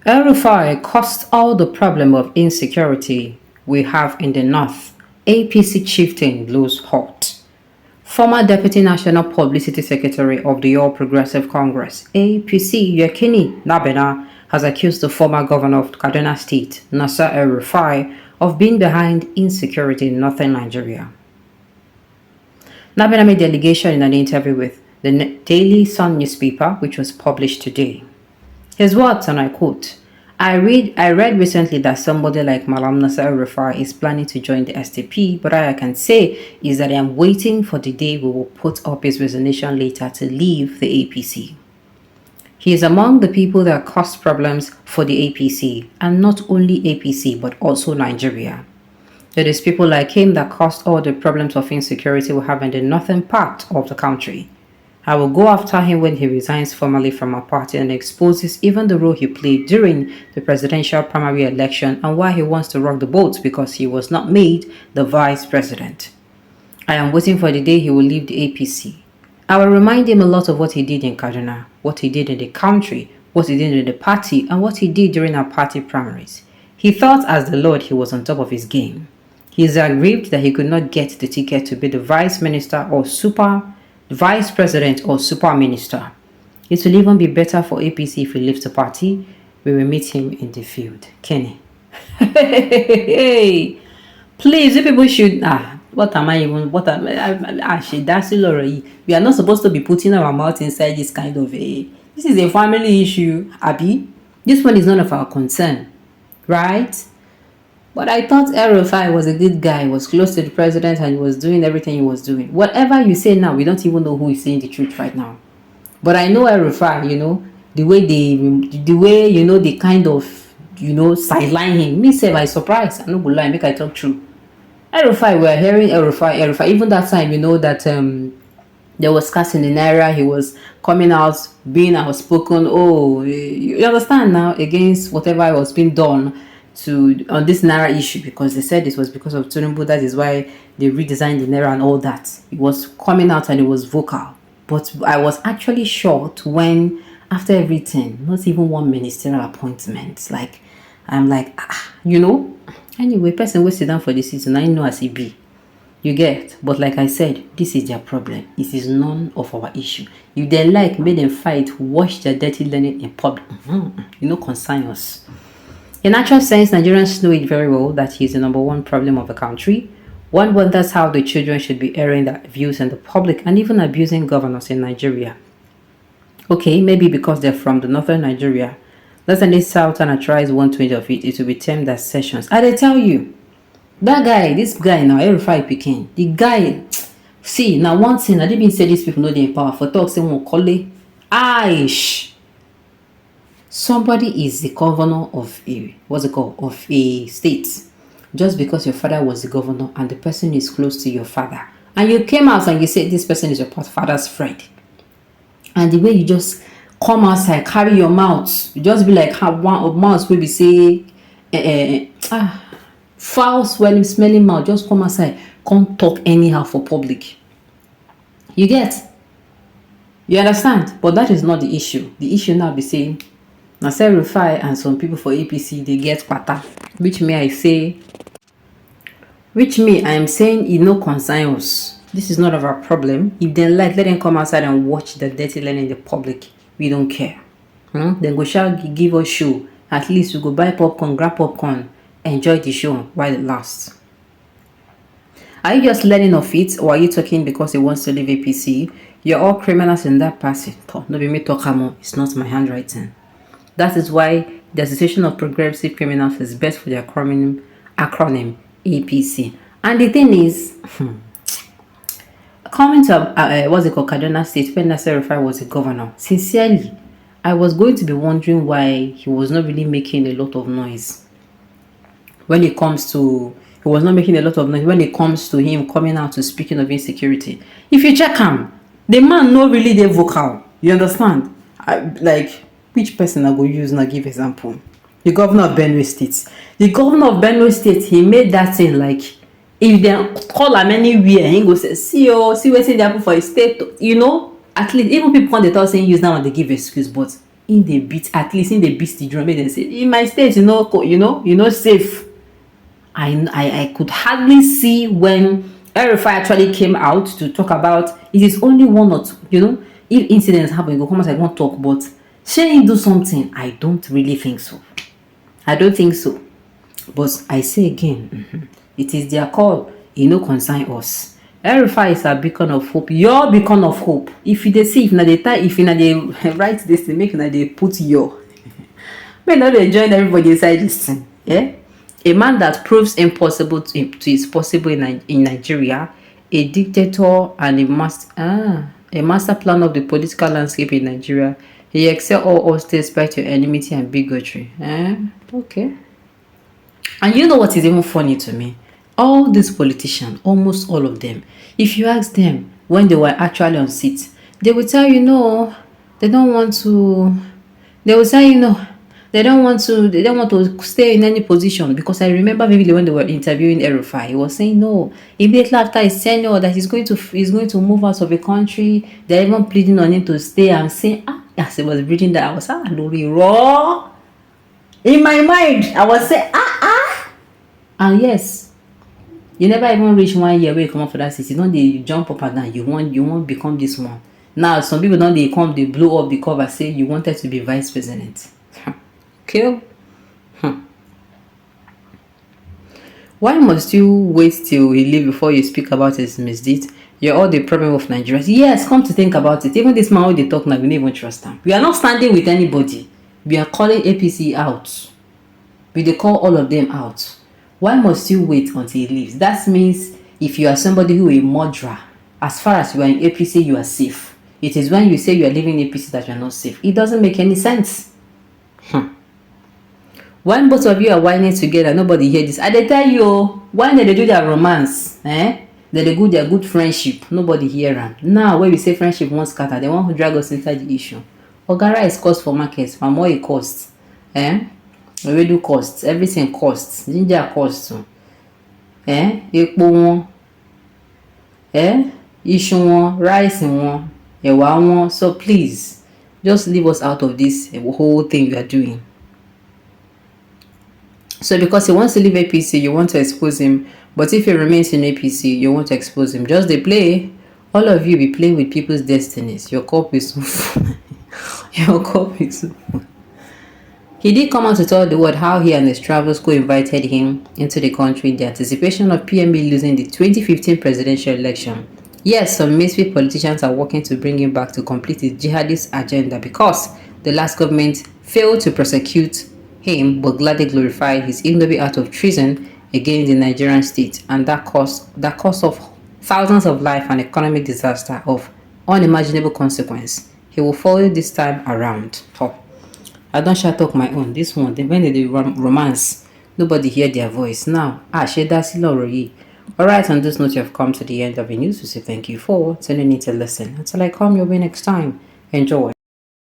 El-Rufai caused all the problem of insecurity we have in the north. APC chieftain blows hot. Former Deputy National Publicity Secretary of the All Progressive Congress, APC Yekini Nabena, has accused the former governor of Kaduna State, Nasser El-Rufai, of being behind insecurity in northern Nigeria. Nabena made the allegation in an interview with the Daily Sun newspaper, which was published today. His words, and I quote, I read recently that somebody like Malam Nasser El-Rufai is planning to join the SDP, but all I can say is that I am waiting for the day we will put up his resignation letter to leave the APC. He is among the people that caused problems for the APC, and not only APC, but also Nigeria. It is people like him that caused all the problems of insecurity we have in the northern part of the country. I will go after him when he resigns formally from our party and exposes even the role he played during the presidential primary election and why he wants to rock the boat because he was not made the vice president. I am waiting for the day he will leave the APC. I will remind him a lot of what he did in Kaduna, what he did in the country, what he did in the party, and what he did during our party primaries. He thought as the Lord he was on top of his game. He is aggrieved that he could not get the ticket to be the vice president or super minister. It will even be better for APC if he leaves the party. We will meet him in the field. Kenny. Please, you people should what am I even that's already. We are not supposed to be putting our mouth inside this kind of this is a family issue, Abby. This one is none of our concern, right? But I thought El-Rufai was a good guy, was close to the president, and he was doing everything he was doing. Whatever you say now, we don't even know who is saying the truth right now. But I know El-Rufai, the way they kind of, sideline him. Me say by surprise. I no go lie, make I talk true. El-Rufai, we're hearing El-Rufai. Even that time, that there was scarce in the naira. He was coming out, being outspoken. Oh, you understand now, against whatever was being done on this naira issue, because they said this was because of Tinubu. That is why they redesigned the naira and all that. It was coming out and it was vocal. But I was actually shocked when, after everything, not even one ministerial appointment. I'm like, Anyway, person will sit down for the season. I know as it be. You get, but like I said, this is their problem. It is none of our issue. If they make them fight, wash their dirty learning in public. Concern us. In actual sense, Nigerians know it very well that he is the number one problem of the country. One wonders how the children should be airing their views in the public and even abusing governors in Nigeria. Okay, maybe because they're from the northern Nigeria. Less than this southern tries 1/20 of it, it will be termed as sessions. I tell you, this guy now, El-Rufai Pekin, the guy, see, now one thing, I didn't even say these people know the power for talk, say, won't call it, Aish. Somebody is the governor of a state just because your father was the governor and the person is close to your father, and you came out and you said this person is your father's friend, and the way you just come outside, carry your mouth, you just be like how one of mouths will be say foul smelling mouth, just come outside, can't talk anyhow for public. You understand? But that is not the issue. The issue now be saying Nasser El-Rufai and some people for APC, they get pata, which I am saying it no concern us. This is not of our problem. If they let them come outside and watch the dirty learning in the public. We don't care. Then go shall give us show. At least we go buy popcorn, grab popcorn, enjoy the show while it lasts. Are you just learning of it, or are you talking because he wants to leave APC? You're all criminals in that party. No be me talk more. It's not my handwriting. That is why the Association of Progressive Criminals is best for their acronym APC. And the thing is, coming to Kaduna State, when Nasser El-Rufai was a governor, sincerely, I was going to be wondering why he was not really making a lot of noise. He was not making a lot of noise when it comes to him coming out to speaking of insecurity. If you check him, the man not really the vocal. You understand? Which person I go use now give example? The governor of Benue State. The governor of Benue State, he made that thing like, if they call him anywhere, he go say, see what's in the apple for a state, at least even people when they talk saying use now and they give excuse, but in the beat, at least in the beat the drum, make them say, in my state, safe. I could hardly see when El-Rufai actually came out to talk about it. Is only one or two, if incidents happen, go come out, I won't talk, but shall do something? I don't really think so. I don't think so. But I say again, it is their call. It no concern us. El-Rufai is a beacon of hope. Your beacon of hope. If you see, if they write this, they make they put your. May not they join everybody inside this thing. Yeah. A man that proves impossible to is possible in Nigeria. A dictator and a master plan of the political landscape in Nigeria. He excel all states by your enmity and bigotry. Okay. And you know what is even funny to me? All these politicians, almost all of them, if you ask them when they were actually on seats, they will tell you no, they don't want to. They will say they don't want to stay in any position, because I remember vividly when they were interviewing El-Rufai, he was saying no, immediately after his tenure that he's going to move out of the country. They're even pleading on him to stay. I'm saying as he was reading that, I was Lori raw. In my mind, I was saying and yes, you never even reach 1 year where you come up for that city. Don't they jump up and down? You won't become this one. Now some people don't they blow up the cover, say you wanted to be vice president. Okay. Why must you wait till he leave before you speak about his misdeeds? You're all the problem of Nigeria. Yes, come to think about it. Even this man who they talk now, we don't even trust him. We are not standing with anybody. We are calling APC out. They call all of them out. Why must you wait until he leaves? That means if you are somebody who is a murderer, as far as you are in APC, you are safe. It is when you say you are leaving APC that you are not safe. It doesn't make any sense. When both of you are whining together, nobody hear this. I dey tell you, when they do their romance, they do their good friendship, nobody hear them. Now, when we say friendship won't scatter, they want to drag us inside the issue. Ogara is cost for markets, but more it costs. We do costs, everything costs. Ginger costs too. Epo won. Issue won, rice won, ewa won. So please, just leave us out of this whole thing you are doing. So because he wants to leave APC, you want to expose him. But if he remains in APC, you want to expose him. Just they play. All of you be playing with people's destinies. Your cup is full. Your cup is full. He did come out to tell the world how he and his travels co-invited him into the country in the anticipation of PMB losing the 2015 presidential election. Yes, some misfit politicians are working to bring him back to complete his jihadist agenda because the last government failed to prosecute him but gladly glorified his ignoble act of treason against the Nigerian state, and that caused of thousands of life and economic disaster of unimaginable consequence. He will follow this time around. I don't shall talk my own. This one, when they do romance, nobody hear their voice. Now, alright, on this note, you have come to the end of the news. We say thank you for tuning in to listen. Until I come your way next time, enjoy.